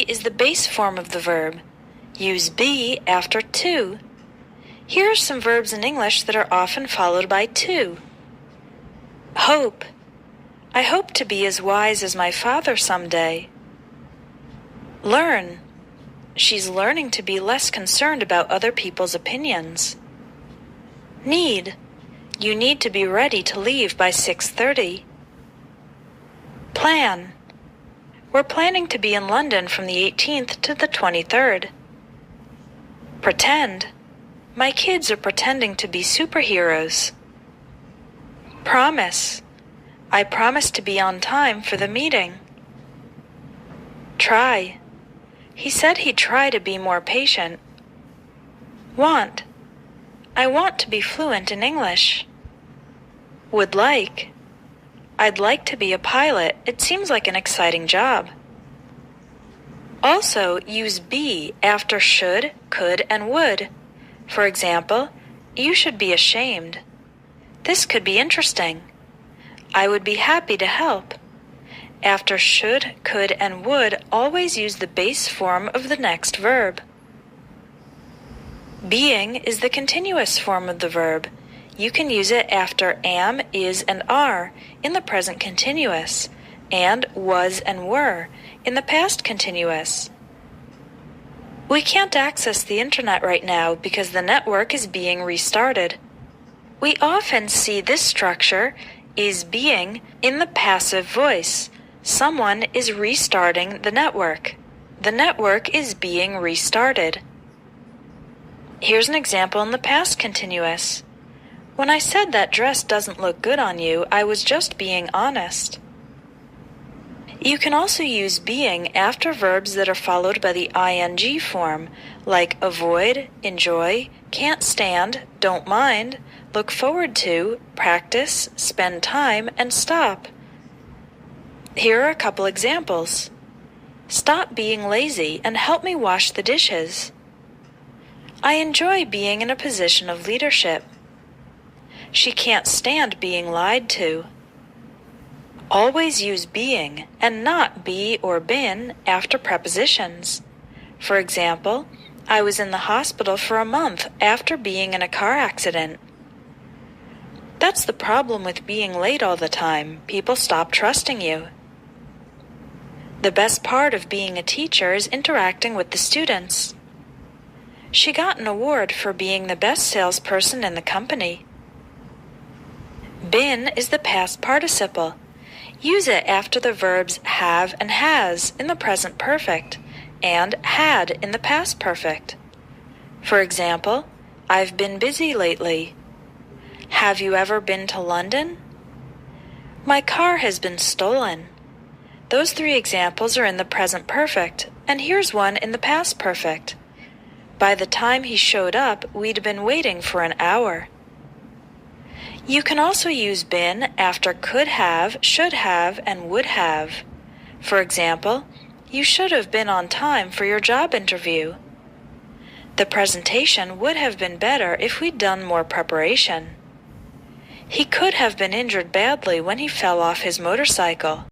is the base form of the verb. Use be after to. Here are some verbs in English that are often followed by to. Hope. I hope to be as wise as my father someday. Learn. She's learning to be less concerned about other people's opinions. Need. You need to be ready to leave by 6:30. Plan. We're planning to be in London from the 18th to the 23rd. Pretend. My kids are pretending to be superheroes. Promise. I promise to be on time for the meeting. Try. He said he'd try to be more patient. Want. I want to be fluent in English. Would like. I'd like to be a pilot. It seems like an exciting job. Also, use be after should, could, and would. For example, you should be ashamed. This could be interesting. I would be happy to help. After should, could, and would, always use the base form of the next verb. Being is the continuous form of the verb. You can use it after am, is, and are in the present continuous, and was and were in the past continuous. We can't access the internet right now because the network is being restarted. We often see this structure, is being, in the passive voice. Someone is restarting the network. The network is being restarted. Here's an example in the past continuous. When I said that dress doesn't look good on you, I was just being honest. You can also use being after verbs that are followed by the ing form, like avoid, enjoy, can't stand, don't mind, look forward to, practice, spend time, and stop. Here are a couple examples. Stop being lazy and help me wash the dishes. I enjoy being in a position of leadership. She can't stand being lied to. Always use being and not be or been after prepositions. For example, I was in the hospital for a month after being in a car accident. That's the problem with being late all the time. People stop trusting you. The best part of being a teacher is interacting with the students. She got an award for being the best salesperson in the company. Been is the past participle. Use it after the verbs have and has in the present perfect and had in the past perfect. For example, I've been busy lately. Have you ever been to London? My car has been stolen. Those three examples are in the present perfect, and here's one in the past perfect. By the time he showed up, we'd been waiting for an hour. You can also use been after could have, should have, and would have. For example, you should have been on time for your job interview. The presentation would have been better if we'd done more preparation. He could have been injured badly when he fell off his motorcycle.